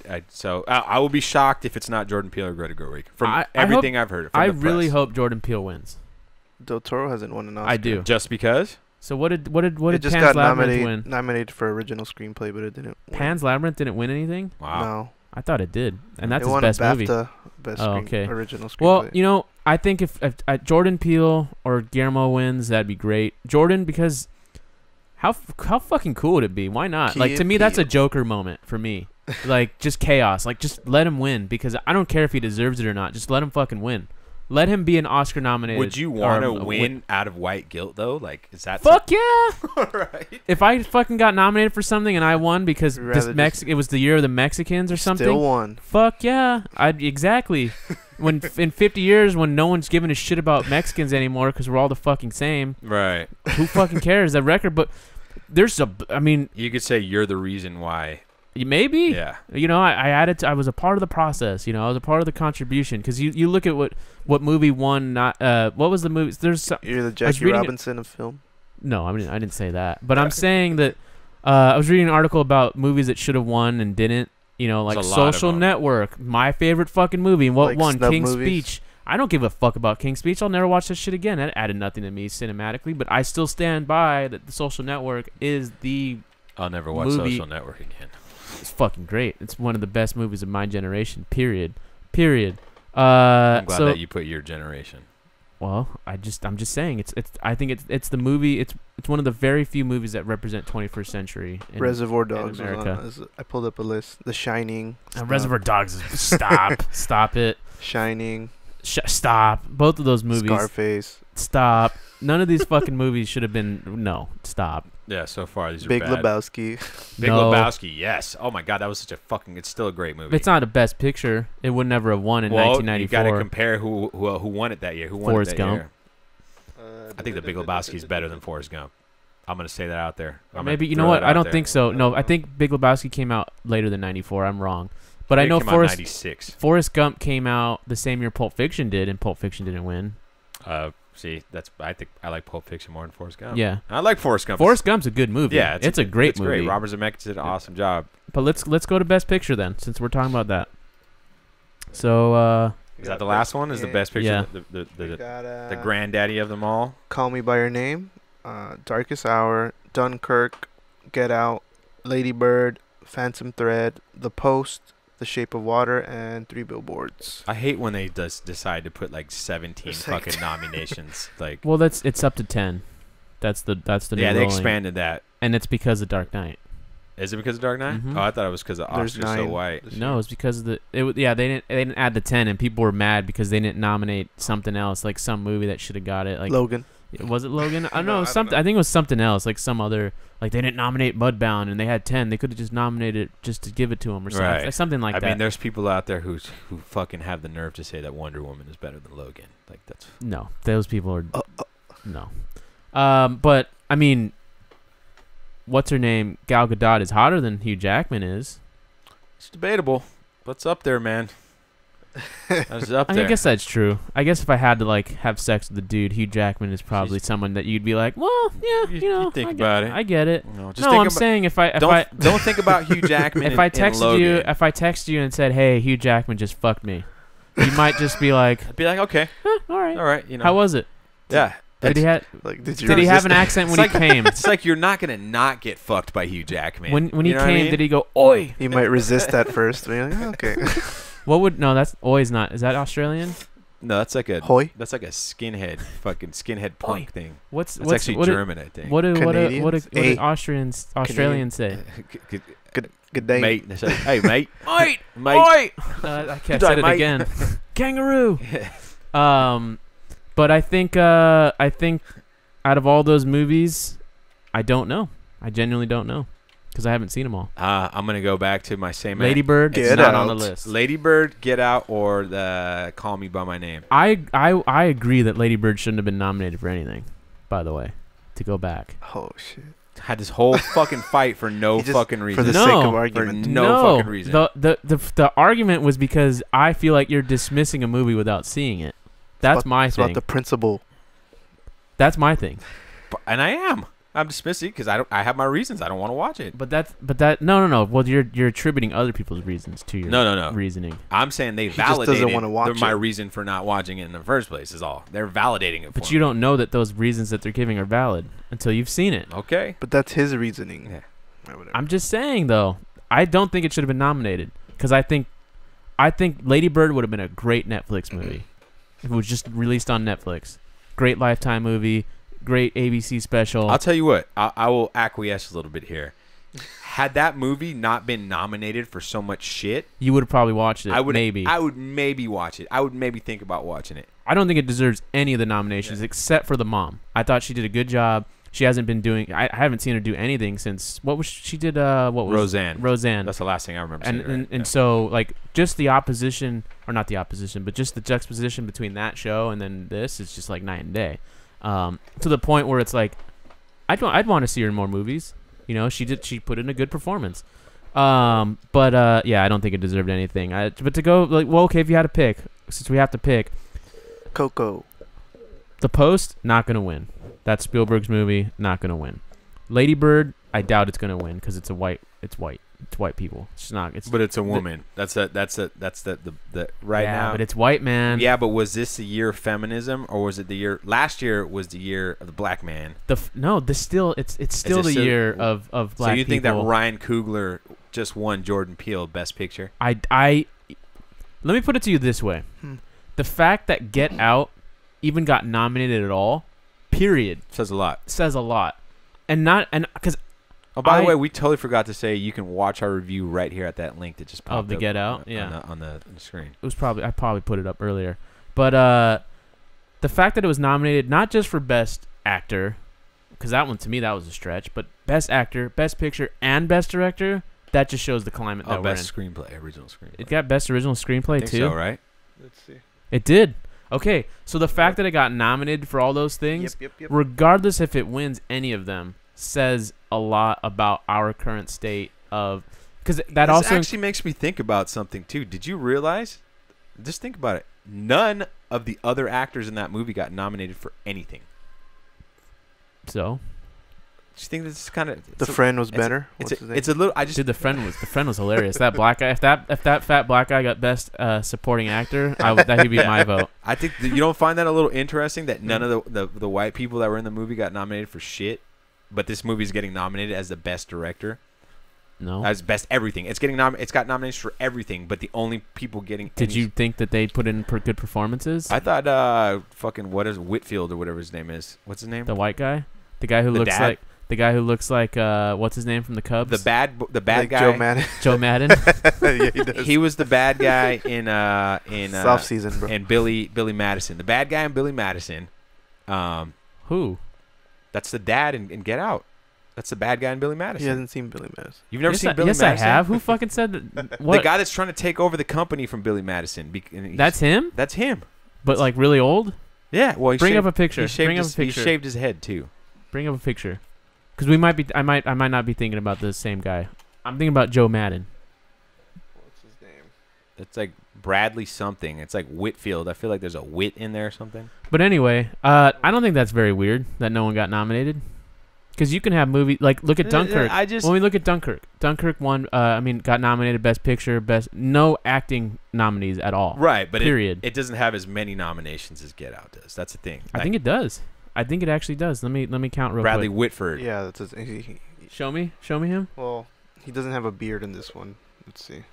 will be shocked if it's not Jordan Peele or Greta Gerwig from I everything hope- I've heard. From I the really press. hope Jordan Peele wins. Del Toro hasn't won an Oscar. I do. Just because. So what did It just Pan's got Labyrinth win? nominated for original screenplay, but it didn't win. Pan's Labyrinth didn't win anything. Wow. No. I thought it did, and that's it his won best a movie. BAFTA best Oh, okay. original screenplay. Well, you know, I think if Jordan Peele or Guillermo wins, that'd be great. Jordan, because how fucking cool would it be? Why not? Key Like, to and me, that's a Peele. Joker moment for me. Like, just chaos. Like, just let him win because I don't care if he deserves it or not. Just let him fucking win. Let him be an Oscar nominated. Would you want to win out of white guilt though? Like, is that Fuck yeah! right? If I fucking got nominated for something and I won because You'd rather it was the year of the Mexicans or something. Still won. Fuck yeah! Exactly. When in 50 years, when no one's giving a shit about Mexicans anymore because we're all the fucking same, Right. who fucking cares? That record, but I mean, You could say you're the reason why. maybe. Yeah. You know, I added. I was a part of the process. You know, I was a part of the contribution because you look at what movie won. Not what was the movie? You're the Jackie reading it- Robinson of film. No, I didn't say that. But I'm saying that I was reading an article about movies that should have won and didn't. You know, like There's a lot of Social them. Network, my favorite fucking movie, and what Like won? snub King's movies? Speech. I don't give a fuck about King's Speech. I'll never watch that shit again. That added nothing to me cinematically, but I still stand by that. The Social Network is the I'll never watch movie. Social Network again. It's fucking great. It's one of the best movies of my generation. Period. I'm glad So that you put your generation. well, I'm just saying it's I think it's the movie. It's one of the very few movies that represent 21st century. Reservoir Dogs was America. on. I pulled up a list. The Shining. Reservoir Dogs. Stop it. Shining. Stop. Both of those movies. Scarface. Stop. None of these fucking movies should have been. No. Stop. Yeah, so far these are Big bad. Lebowski. Big No. Lebowski, yes. Oh my god, that was such a fucking. It's still a great movie. It's not a best picture. It would never have won in well, 1994. you got to compare who won it that year. Who won Forrest it that Gump. year? I think The Big Lebowski is better than Forrest Gump. I'm gonna say that out there. I'm Maybe gonna you know throw what? that I out don't there. think so. No, I think Big Lebowski came out later than '94. I'm wrong, but I It know came out in Forrest 96. Forrest Gump came out the same year Pulp Fiction did, and Pulp Fiction didn't win. See, I think I like Pulp Fiction more than Forrest Gump. Yeah, I like Forrest Gump. Forrest Gump's a good movie. Yeah, it's a great it's movie. great. Robert Zemeckis did an awesome job. But let's go to Best Picture then, since we're talking about that. So Is that the last one? Is the best picture Yeah. the We got, granddaddy of them all? Call Me by Your Name, Darkest Hour, Dunkirk, Get Out, Lady Bird, Phantom Thread, The Post, The Shape of Water, and Three Billboards. I hate when they decide to put like 17 It's like- fucking nominations. Like, Well, it's up to 10. That's the new yeah, they ruling. expanded that. And it's because of Dark Knight. Is it because of Dark Knight? Mhm. Oh, I thought it was because of There's Oscar So 9 White. this No, year. it's because of they didn't add the 10, and people were mad because they didn't nominate something else, like some movie that should have got it. Like, Logan. was it Logan? I don't know. I don't Something. know. I think it was something else, like some other. Like they didn't nominate Mudbound, and they had 10. They could have just nominated it just to give it to him or something. Right. Something like I that. mean, there's people out there who fucking have the nerve to say that Wonder Woman is better than Logan. Like, that's No, those people are no. But I mean, what's her name? Gal Gadot is hotter than Hugh Jackman is. it's debatable. What's up there, man? That's up I there. guess that's true. I guess if I had to like have sex with a dude, Hugh Jackman is probably someone that you'd be like, well, yeah, You- you know, you think I about get, it. I get it. No, No, I'm saying if I don't think about Hugh Jackman. if I and texted you Logan. if I texted you and said, hey, Hugh Jackman just fucked me, you might just be like, I'd be like, okay, all right. all right, you know. How was it? Yeah. Did he have Like, did you did he have resist an it? accent when It's he came? It's like you're not gonna not get fucked by Hugh Jackman. When he You know what came, I mean? did he go oi? You might resist at first. But you're like, okay. What would no? That's oi's not. Is that Australian? No, that's like a Hoy. that's like a fucking skinhead punk thing. What's That's actually what do- German, I think. What do Canadians? Hey. Australians say? Good day. Mate, they say, hey mate, Mate, mate. I Good said day, it mate. again. Kangaroo. But I think out of all those movies, I don't know. I genuinely don't know because I haven't seen them all. I'm gonna go back to my same. Lady Bird is Get not on the Out. list. Lady Bird, Get Out, or the Call Me by My Name. I agree that Lady Bird shouldn't have been nominated for anything. By the way, to go back. Oh shit. Had this whole fucking fight for no He just- fucking For reason. the No. sake of For argument. no fucking reason. The argument was because I feel like you're dismissing a movie without seeing it. That's my It's thing. about the principle. That's my thing. And I am. I'm dismissing because I have my reasons. I don't want to watch it. But that no. Well, you're attributing other people's reasons to your No. reasoning. I'm saying they He just doesn't validated wanna watch my it. reason for not watching it in the first place. Is all. They're validating it. But for you me. don't know that those reasons that they're giving are valid until you've seen it. Okay. But that's his reasoning. Yeah. Or whatever. I'm just saying though, I don't think it should have been nominated because I think Lady Bird would have been a great Netflix movie if it was just released on Netflix. Great Lifetime movie, great ABC special. I'll tell you what. I will acquiesce a little bit here. Had that movie not been nominated for so much shit, You would have probably watched it. I would maybe. I would maybe watch it. I would maybe think about watching it. I don't think it deserves any of the nominations except for the mom. I thought she did a good job. She hasn't been doing. I haven't seen her do anything since what was she did? What was Roseanne. Roseanne. That's the last thing I remember. and seeing her in. and so like just the opposition or not the opposition, but just the juxtaposition between that show and then this is just like night and day. To the point where it's like, I'd want to see her in more movies. You know, she put in a good performance. But yeah, I don't think it deserved anything. But to go like, well, okay, if you had to pick, since we have to pick, Coco. The Post, not gonna win. That's Spielberg's movie, not gonna win. Lady Bird, I doubt it's gonna win because it's white people. It's not. It's But it's a woman. That's the right yeah, now. but it's white man. Yeah, but was this the year of feminism, or was it the year last year was the year of the black man? No, it's still it the still- year of black So you think people. that Ryan Coogler just won Jordan Peele Best Picture? I let me put it to you this way: the fact that Get Out even got nominated at all, period, Says a lot. says a lot, and because Oh, by the way, we totally forgot to say you can watch our review right here at that link that just popped Of the up Get on Out? the- Yeah. on the screen. it was I probably put it up earlier, but the fact that it was nominated not just for Best Actor, because that one to me that was a stretch, but Best Actor, Best Picture, and Best Director, that just shows the climate that Oh, we're in. best screenplay, original screenplay. It got Best Original Screenplay I think too. so, right? Let's see. It did. Okay, so the fact that it got nominated for all those things, Yep. regardless if it wins any of them, says a lot about our current state of. Because that This also actually makes me think about something too. Did you realize? Just think about it. None of the other actors in that movie got nominated for anything. so you think this is kind of The Friend was better. It's a little. I just Dude, the friend was hilarious. That black guy, if that fat black guy got best supporting actor, that would be my vote. I think you don't find that a little interesting that none of the white people that were in the movie got nominated for shit, but this movie's getting nominated as the best director, No. as best everything. It's getting it's got nominations for everything, but the only people getting. Did you think that they put in good performances? I thought fucking what is Whitfield or whatever his name is. What's his name? The white guy, the guy who The looks dad? like the guy who looks like what's his name from the Cubs? The bad like guy. Joe Madden. Joe Madden. Yeah, he does. He was the bad guy in South Season, bro. and Billy Madison. The bad guy in Billy Madison. Who? That's the dad in Get Out. That's the bad guy in Billy Madison. He hasn't seen Billy Madison. You've never yes, seen Billy yes, Madison? I have. Who fucking said that? What? The guy that's trying to take over the company from Billy Madison. That's him. That's him. But like really old. Yeah. Well, Bring up a picture. He shaved Bring up his, a picture. He shaved his head too. Bring up a picture. Because we might be. I might not be thinking about the same guy. I'm thinking about Joe Madden. What's his name? It's like Bradley something. It's like Whitfield. I feel like there's a Whit in there or something. But anyway, I don't think that's very weird that no one got nominated. Because you can have movie like look at Dunkirk. When we look at Dunkirk won. Got nominated Best Picture, no acting nominees at all. Right, but period. It doesn't have as many nominations as Get Out does. That's the thing. I think it does. I think it actually does. Let me count real Bradley quick. Whitford. Yeah, that's Show me him. well, he doesn't have a beard in this one. Let's see.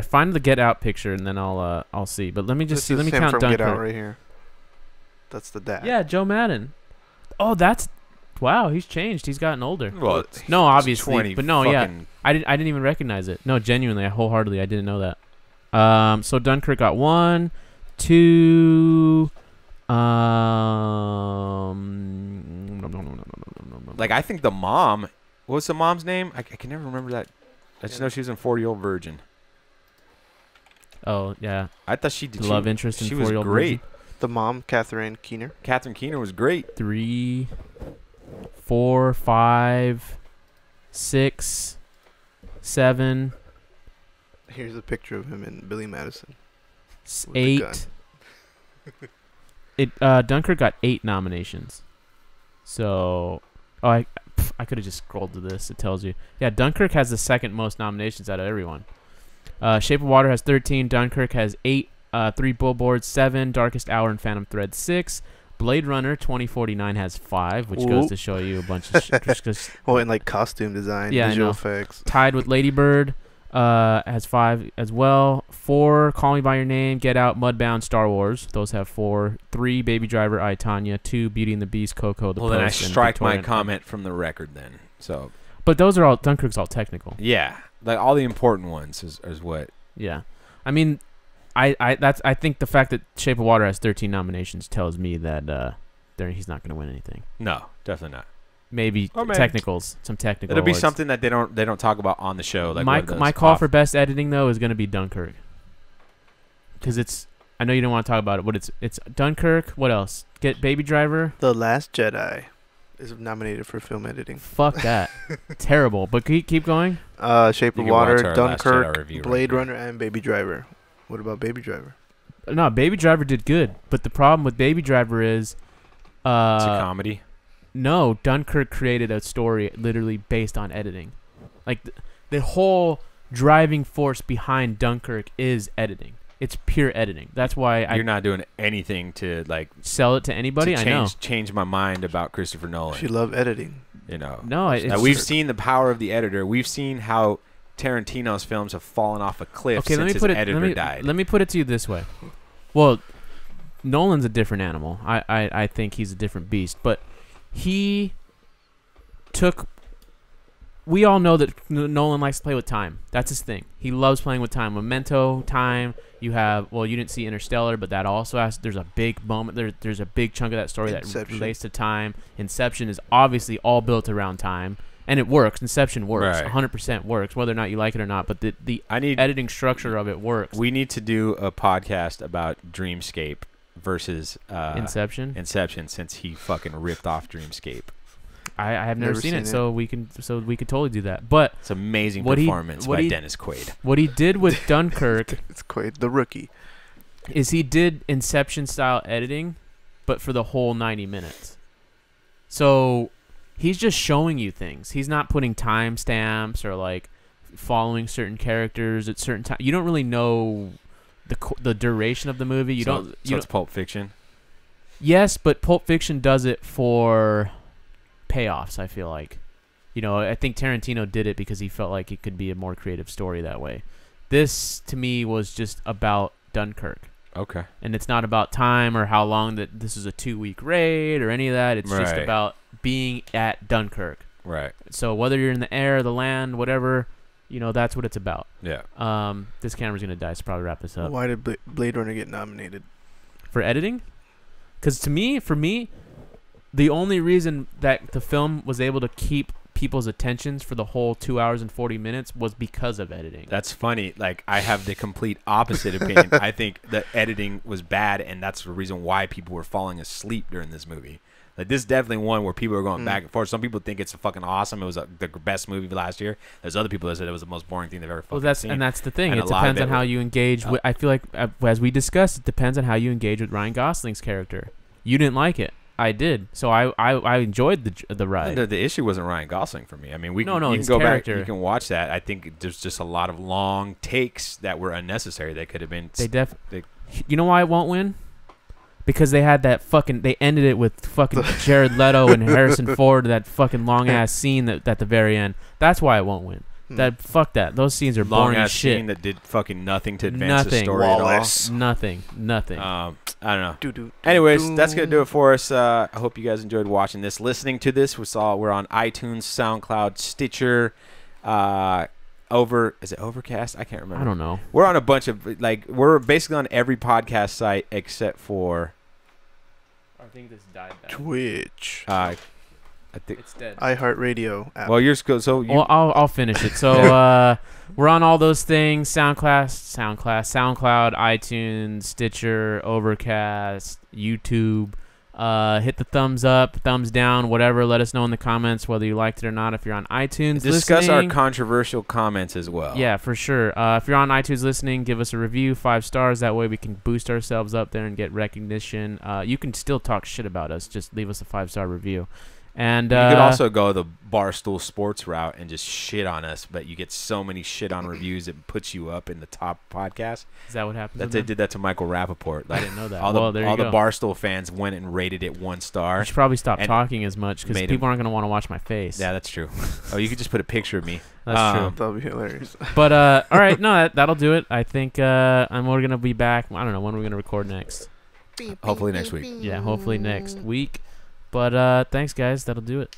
Find the Get Out picture and then I'll see. But let me just see. This Let is me him count from Dunkirk. Get Out right here. That's the dad. Yeah, Joe Madden. Oh, wow. He's changed. He's gotten older. Well, No, obviously, 20 but no, yeah. fucking- I didn't even recognize it. No, genuinely, wholeheartedly, I didn't know that. So Dunkirk got 1, 2. Like I think the mom. What's the mom's name? I can never remember that. I just know she was in 40-Year-Old Virgin. Oh yeah, I thought she did. the love interest in she was 4-year-old great. virgin. The mom, Catherine Keener. Catherine Keener was great. 3, 4, 5, 6, 7, Here's a picture of him in Billy Madison. With the 8. Dunkirk got 8 nominations. So, I could have just scrolled to this. It tells you. Yeah, Dunkirk has the second most nominations out of everyone. Shape of Water has 13. Dunkirk has 8. 3 Billboards 7. Darkest Hour and Phantom Thread 6. Blade Runner 2049 has 5, which goes to show you a bunch of shit. Well, in like costume design, Yeah, I visual know. effects. Tied with Lady Bird has 5 as well. 4 Call Me by Your Name, Get Out, Mudbound, Star Wars. Those have 4. 3 Baby Driver, I, Tonya. 2 Beauty and the Beast, Coco, The Well, Post. then I and strike my Victorian. comment from the record then. So But those are all Dunkirk's all technical. yeah, like all the important ones is what. Yeah, I mean, I think the fact that Shape of Water has 13 nominations tells me that he's not going to win anything. No, definitely not. Maybe Or maybe. technicals, some technical. It'll be awards. something that they don't talk about on the show. Like my call for best editing though is going to be Dunkirk, because it's. I know you don't want to talk about it, but it's Dunkirk. What else? Get Baby Driver. The Last Jedi is nominated for film editing. Fuck that, terrible. But keep going. Shape You of can watch Water, our Last Jedi Dunkirk, review right Blade here. Runner, and Baby Driver. What about Baby Driver? No, Baby Driver did good, but the problem with Baby Driver is, It's a comedy. no, Dunkirk created a story literally based on editing. Like the whole driving force behind Dunkirk is editing. It's pure editing. That's why You're not doing anything to like sell it to anybody. to I know. change my mind about Christopher Nolan. She loved editing. You know. No, it's We've just- seen the power of the editor. We've seen how Tarantino's films have fallen off a cliff Okay, since his editor died. Let me put it to you this way. Well, Nolan's a different animal. I think he's a different beast. But he took... We all know that Nolan likes to play with time. That's his thing. He loves playing with time. Memento, time. You have... Well, you didn't see Interstellar, but that also has... There's a big moment. There's a big chunk of that story that Inception. relates to time. Inception is obviously all built around time. And it works. Inception works. Right. 100% works, whether or not you like it or not. But the I need. editing structure of it works. We need to do a podcast about Dreamscape versus Inception. Inception, since he fucking ripped off Dreamscape. I have never Never seen it, seen so we could totally do that. But It's amazing What he- performance what by he- Dennis Quaid. what he did with Dunkirk It's quite the rookie. is he did Inception style editing, but for the whole 90 minutes. So he's just showing you things. He's not putting timestamps or like following certain characters at certain times. You don't really know the duration of the movie. You don't. So it's Pulp Fiction. Yes, but Pulp Fiction does it for payoffs. I feel like, I think Tarantino did it because he felt like it could be a more creative story that way. This to me was just about Dunkirk. Okay. And it's not about time or how long that this is a 2-week raid or any of that. It's just about being at Dunkirk. Right. So whether you're in the air, the land, whatever, that's what it's about. Yeah. This camera's gonna die, so probably wrap this up. Why did Blade Runner get nominated? For editing? Because for me, the only reason that the film was able to keep people's attentions for the whole 2 hours and 40 minutes was because of editing. That's funny. Like, I have the complete opposite opinion. I think the editing was bad, and that's the reason why people were falling asleep during this movie. Like, this is definitely one where people are going back and forth. Some people think it's fucking awesome. It was the best movie of last year. There's other people that said it was the most boring thing they've ever fucking seen. And that's the thing. And It depends on how you engage. I feel like, as we discussed, it depends on how you engage with Ryan Gosling's character. You didn't like it. I did. So I enjoyed the ride. The issue wasn't Ryan Gosling for me. I mean, you can his go character. back, you can watch that. I think there's just a lot of long takes that were unnecessary. They could have been. You know why it won't win? Because they had they ended it with fucking Jared Leto and Harrison Ford, that fucking long ass scene at the very end. That's why it won't win. Fuck that. Those scenes are boring as shit. Scene that did fucking nothing to advance the story at all. Nothing. I don't know. Anyways, that's gonna do it for us. I hope you guys enjoyed watching this, listening to this. We're on iTunes, SoundCloud, Stitcher, is it Overcast? I can't remember. I don't know. We're on a bunch of we're basically on every podcast site except for. I think this died. Twitch. I think it's dead. iHeartRadio app. Well, yours goes. So I'll finish it. So we're on all those things: SoundCloud, iTunes, Stitcher, Overcast, YouTube. Hit the thumbs up, thumbs down, whatever. Let us know in the comments whether you liked it or not. If you're on iTunes, discuss listening, our controversial comments as well. Yeah, for sure. If you're on iTunes listening, give us a review, 5 stars. That way we can boost ourselves up there and get recognition. You can still talk shit about us. Just leave us a 5-star review. And you could also go the Barstool Sports route and just shit on us, but you get so many shit on reviews it puts you up in the top podcast. Is that what happened? They did that to Michael Rappaport. I didn't know that. All the Barstool fans went and rated it 1 star. You should probably stop talking as much because people aren't going to want to watch my face. Yeah, that's true. Oh, you could just put a picture of me. That's true. That'll be hilarious. But all right, no, that'll do it. I think we're going to be back. I don't know when we're going to record next. Hopefully next week. Yeah, hopefully next week. But thanks, guys. That'll do it.